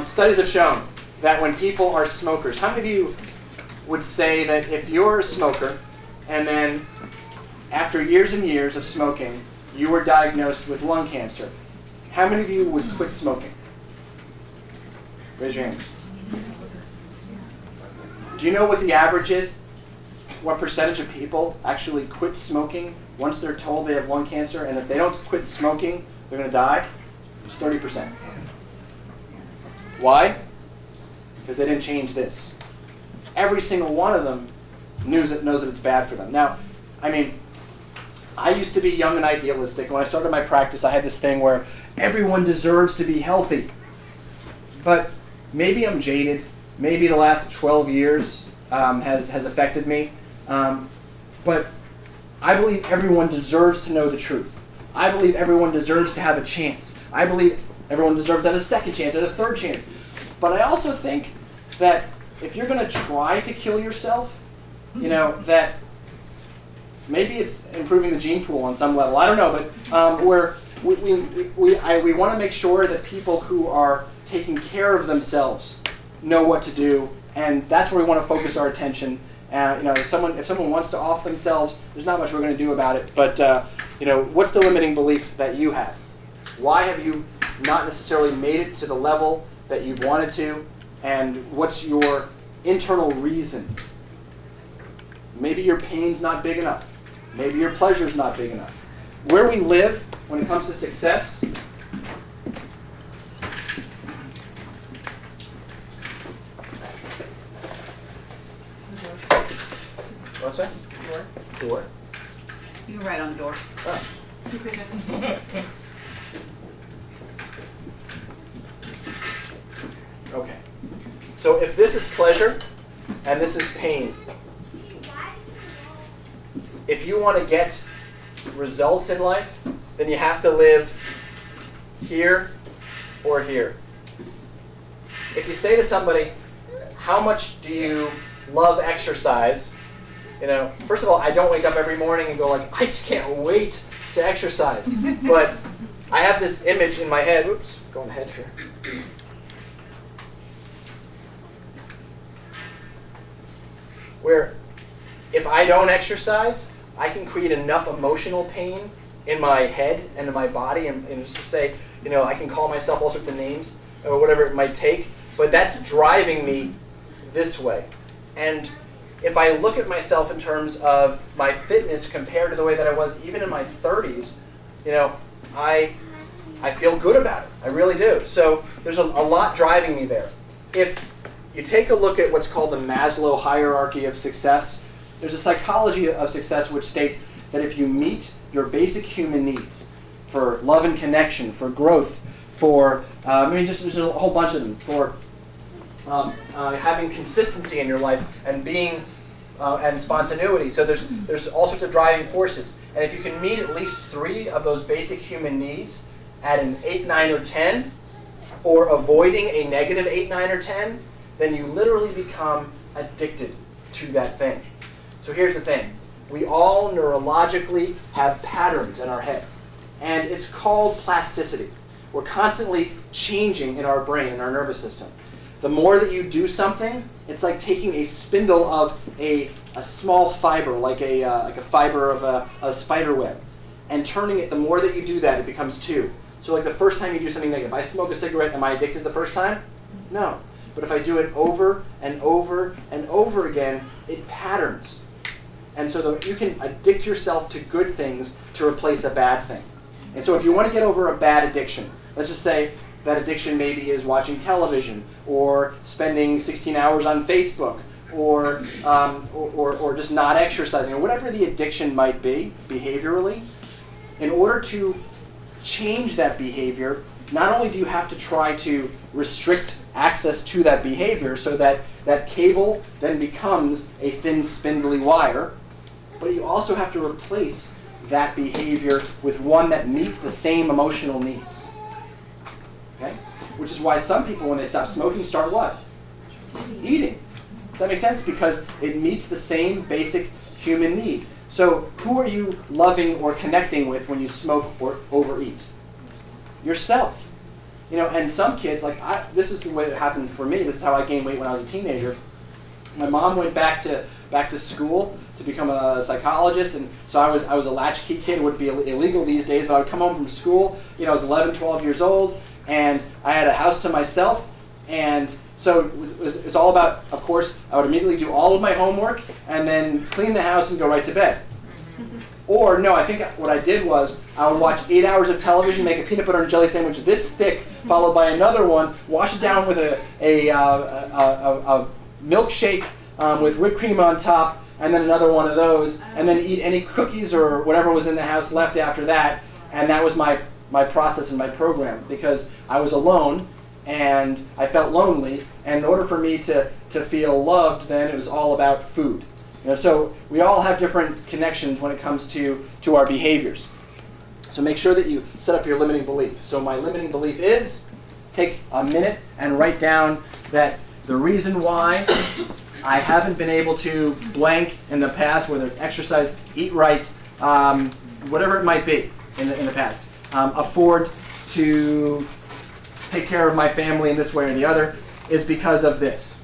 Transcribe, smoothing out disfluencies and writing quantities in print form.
Studies have shown that when people are smokers, how many of you would say that if you're a smoker and then after years and years of smoking, you were diagnosed with lung cancer, how many of you would quit smoking? Raise your hands. Do you know what the average is? What percentage of people actually quit smoking once they're told they have lung cancer, and if they don't quit smoking, they're going to die? It's 30%. Why? Because they didn't change this. Every single one of them knows that it's bad for them. Now, I mean, I used to be young and idealistic. When I started my practice, I had this thing where everyone deserves to be healthy. But maybe I'm jaded. Maybe the last 12 years has affected me. But I believe everyone deserves to know the truth. I believe everyone deserves to have a chance. I believe everyone deserves to have a second chance and a third chance. But I also think that if you're going to try to kill yourself, that maybe it's improving the gene pool on some level. I don't know, but we want to make sure that people who are taking care of themselves know what to do, and that's where we want to focus our attention. If someone wants to off themselves, there's not much we're going to do about it. But what's the limiting belief that you have? Why have you not necessarily made it to the level that you've wanted to? And what's your internal reason? Maybe your pain's not big enough. Maybe your pleasure's not big enough. Where we live when it comes to success, what's that? Door. You can write on the door. Oh. Okay. So if this is pleasure and this is pain, if you want to get results in life, then you have to live here or here. If you say to somebody, how much do you love exercise? First of all, I don't wake up every morning and go like, I just can't wait to exercise. But I have this image in my head. Oops, going ahead here. Where if I don't exercise, I can create enough emotional pain in my head and in my body, and just to say, I can call myself all sorts of names or whatever it might take, but that's driving me this way. And if I look at myself in terms of my fitness compared to the way that I was even in my 30s, I feel good about it. I really do. So there's a lot driving me there. If you take a look at what's called the Maslow hierarchy of success, there's a psychology of success which states that if you meet your basic human needs for love and connection, for growth, for, there's a whole bunch of them, for having consistency in your life and being, and spontaneity. So there's all sorts of driving forces. And if you can meet at least 3 of those basic human needs at an 8, 9, or 10, or avoiding a negative 8, 9, or 10, then you literally become addicted to that thing. So here's the thing. We all neurologically have patterns in our head. And it's called plasticity. We're constantly changing in our brain, in our nervous system. The more that you do something, it's like taking a spindle of a small fiber, like a fiber of a spider web, and turning it. The more that you do that, it becomes 2. So like the first time you do something negative, if I smoke a cigarette, am I addicted the first time? No. But if I do it over and over and over again, it patterns. And so you can addict yourself to good things to replace a bad thing. And so if you want to get over a bad addiction, let's just say that addiction maybe is watching television or spending 16 hours on Facebook or just not exercising, or whatever the addiction might be behaviorally. In order to change that behavior, not only do you have to try to restrict access to that behavior so that that cable then becomes a thin, spindly wire, but you also have to replace that behavior with one that meets the same emotional needs. Okay? Which is why some people, when they stop smoking, start what? Eating. Does that make sense? Because it meets the same basic human need. So who are you loving or connecting with when you smoke or overeat? Yourself. And some kids, this is the way it happened for me. This is how I gained weight when I was a teenager. My mom went back to school to become a psychologist, and so I was a latchkey kid. It would be illegal these days, but I would come home from school. I was 11, 12 years old, and I had a house to myself, and so it's all about, of course, I would immediately do all of my homework and then clean the house and go right to bed. Or, no, I think what I did was I would watch 8 hours of television, make a peanut butter and jelly sandwich this thick, followed by another one, wash it down with a milkshake with whipped cream on top, and then another one of those, and then eat any cookies or whatever was in the house left after that. And that was my process and my program, because I was alone and I felt lonely, and in order for me to feel loved, then it was all about food. So we all have different connections when it comes to our behaviors. So make sure that you set up your limiting belief. So my limiting belief is, take a minute and write down that the reason why I haven't been able to blank in the past, whether it's exercise, eat right, whatever it might be in the past, afford to take care of my family in this way or the other, is because of this.